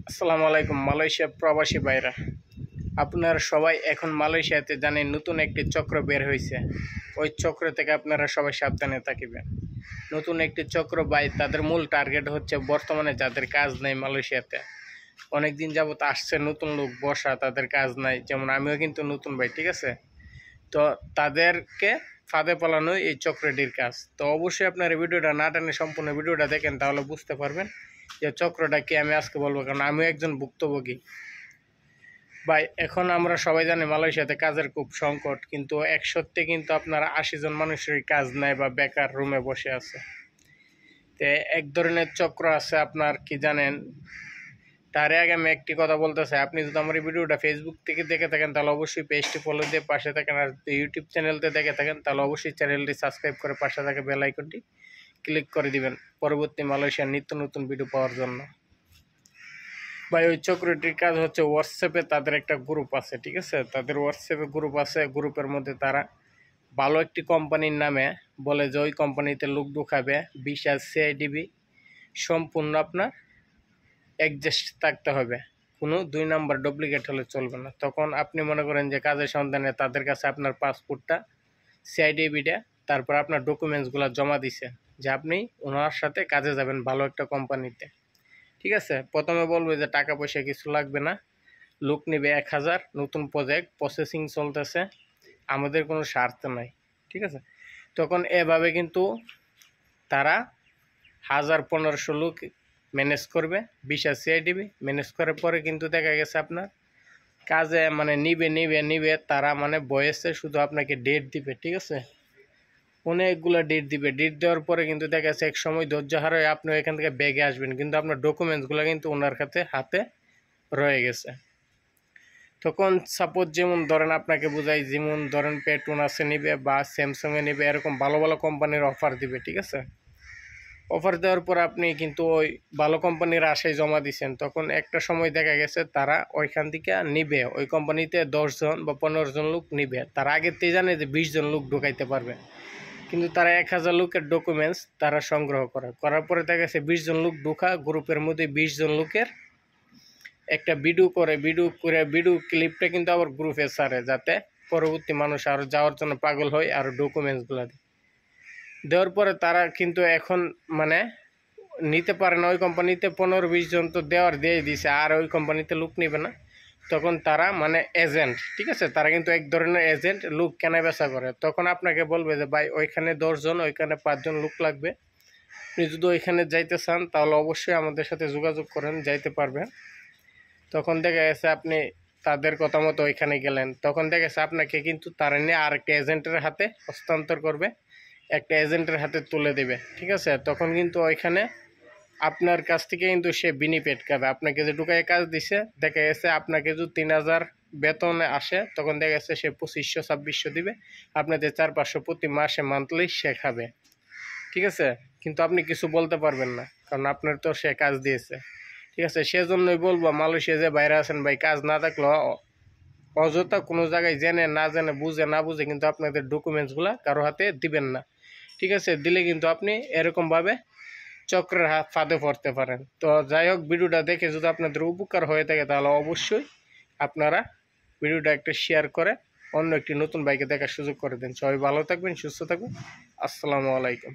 আসসালামু আলাইকুম মালয়েশিয়া প্রবাসী ভাইরা, আপনারা সবাই এখন মালয়েশিয়াতে জানেন নতুন একটি চক্র বের হয়েছে। ওই চক্র থেকে আপনারা সবাই সাবধানে থাকিবেন। নতুন একটি চক্র ভাই, তাদের মূল টার্গেট হচ্ছে বর্তমানে যাদের কাজ নেই মালয়েশিয়াতে, অনেক দিন যাবত আসছে নতুন লোক বসা, তাদের কাজ নাই, যেমন আমিও কিন্তু নতুন ভাই, ঠিক আছে। তো তাদেরকে ফাঁদে পালানো এই চক্রটির কাজ। তো অবশ্যই আপনার এই ভিডিওটা না টানে সম্পূর্ণ ভিডিওটা দেখেন, তাহলে বুঝতে পারবেন যে চক্রটা কি আমি আজকে বলবো, কারণ আমিও একজন ভুক্তভোগী ভাই। এখন আমরা সবাই জানি মালয়েশিয়াতে কাজের খুব সংকট, কিন্তু এক সত্যি কিন্তু আপনার 80 জন মানুষেরই কাজ নেয় বা বেকার রুমে বসে আছে। তো এক ধরনের চক্র আছে, আপনার কি জানেন? তার আগে আমি একটি কথা বলতে চাই, আপনি যদি আমার এই ভিডিওটা ফেসবুক থেকে দেখে থাকেন তাহলে অবশ্যই পেজটি ফলো দিয়ে পাশে থাকেন, আর ইউটিউব চ্যানেলতে দেখে থাকেন তাহলে অবশ্যই চ্যানেলটি সাবস্ক্রাইব করে পাশে থাকা বেল আইকনটি ক্লিক করে দিবেন পরবর্তী মালয়েশিয়ার নিত্য নতুন ভিডিও পাওয়ার জন্য। ভাই ওই চক্রটির কাজ হচ্ছে হোয়াটসঅ্যাপে তাদের একটা গ্রুপ আছে, ঠিক আছে। তাদের হোয়াটসঅ্যাপে গ্রুপ আছে, গ্রুপের মধ্যে তারা ভালো একটি কোম্পানির নামে বলে যে ওই কোম্পানিতে লোক ঢুকাবে, ভিসা সিআইডিবি সম্পূর্ণ আপনার অ্যাডজাস্ট থাকতে হবে, কোনো 2 নাম্বার ডুপ্লিকেট হলে চলবে না। তখন আপনি মনে করেন যে কাজের সন্ধানে তাদের কাছে আপনার পাসপোর্টটা, সিআইডিবিটা, তারপর আপনার ডকুমেন্টসগুলো জমা দিছে যে আপনি ওনার সাথে কাজে যাবেন ভালো একটা কোম্পানিতে, ঠিক আছে। প্রথমে বলবে যে টাকা পয়সা কিছু লাগবে না, লোক নেবে 1000, নতুন প্রজেক্ট প্রসেসিং চলতেছে, আমাদের কোনো স্বার্থ নাই, ঠিক আছে। তখন এভাবে কিন্তু তারা 1000-1500 লোক ম্যানেজ করবে, ভিসা সিআইডিবি ম্যানেজ করার পরে কিন্তু দেখা গেছে আপনার কাজে মানে নিবে তারা, মানে বয়সে শুধু আপনাকে ডেট দিবে, ঠিক আছে। অনেকগুলো ডেট দিবে, ডেট দেওয়ার পরে কিন্তু দেখা যাচ্ছে এক সময় ধৈর্য হারায় আপনি এখান থেকে ব্যাগে আসবেন, কিন্তু আপনার ডকুমেন্টসগুলো কিন্তু ওনার হাতে রয়ে গেছে। তখন সাপোজ যেমন ধরেন আপনাকে বোঝাই, যেমন ধরেন পেট্রোনাসে নিবে বা স্যামসাংয়ে নিবে, এরকম ভালো ভালো কোম্পানির অফার দিবে, ঠিক আছে। অফার দেওয়ার পর আপনি কিন্তু ওই ভালো কোম্পানির আশায় জমা দিচ্ছেন, তখন একটা সময় দেখা গেছে তারা ওইখান থেকে নিবে, ওই কোম্পানিতে 10 জন বা 15 জন লোক নিবে। তারা আগেতেই জানে যে 20 জন লোক ঢুকাইতে পারবে, কিন্তু তারা 1000 লোকের ডকুমেন্টস তারা সংগ্রহ করার পরে দেখা গেছে 20 জন লোক ঢোকা, গ্রুপের মধ্যে 20 জন লোকের একটা ভিডিও ক্লিপটা কিন্তু আবার গ্রুপে ছাড়ে, যাতে পরবর্তী মানুষ আরও যাওয়ার জন্য পাগল হয় আর ডকুমেন্টসগুলো দেওয়ার পরে তারা কিন্তু এখন মানে নিতে পারে না। ওই কোম্পানিতে 15-20 জন তো দিয়ে দিছে, আর ওই কোম্পানিতে লোক নেবে না। তখন তারা মানে এজেন্ট, ঠিক আছে, তারা কিন্তু এক ধরনের এজেন্ট, লোক কেনা বেচা করে। তখন আপনাকে বলবে যে ভাই ওইখানে 10 জন, ওইখানে 5 জন লোক লাগবে, আপনি যদি ওইখানে যাইতে চান তাহলে অবশ্যই আমাদের সাথে যোগাযোগ করেন, যাইতে পারবেন। তখন দেখা গেছে আপনি তাদের কথা মতো ওইখানে গেলেন, তখন দেখা গেছে আপনাকে কিন্তু তারা নিয়ে আরেকটা এজেন্টের হাতে হস্তান্তর করবে, একটা এজেন্টের হাতে তুলে দেবে, ঠিক আছে। তখন কিন্তু ওইখানে আপনার কাছ থেকে কিন্তু সে বেনিফিট খাবে। আপনাকে যে ঢুকায় কাজ দিছে, দেখা গেছে আপনাকে যদি 3000 বেতনে আসে, তখন দেখা গেছে সে 2500-2600 দিবে, আপনাদের 400-500 প্রতি মাসে মান্থলি সে খাবে, ঠিক আছে। কিন্তু আপনি কিছু বলতে পারবেন না, কারণ আপনার তো সে কাজ দিয়েছে, ঠিক আছে। সেজন্যই বলবো মালয়েশিয়া যে বাইরে আছেন ভাই, কাজ না থাকলেও অযথা কোনো জায়গায় জেনে না জেনে, বুঝে না বুঝে কিন্তু আপনাদের ডকুমেন্টসগুলো কারো হাতে দিবেন না, ঠিক আছে। দিলে কিন্তু আপনি এরকমভাবে চক্রের ফাঁদে পড়তে পারেন। তো যাই হোক, ভিডিওটা দেখে যদি আপনাদের উপকার হয়ে থাকে তাহলে অবশ্যই আপনারা ভিডিওটা একটা শেয়ার করে অন্য একটি নতুন বাইকে দেখার সুযোগ করে দিন। সবাই ভালো থাকবেন, সুস্থ থাকবেন। আসসালামু আলাইকুম।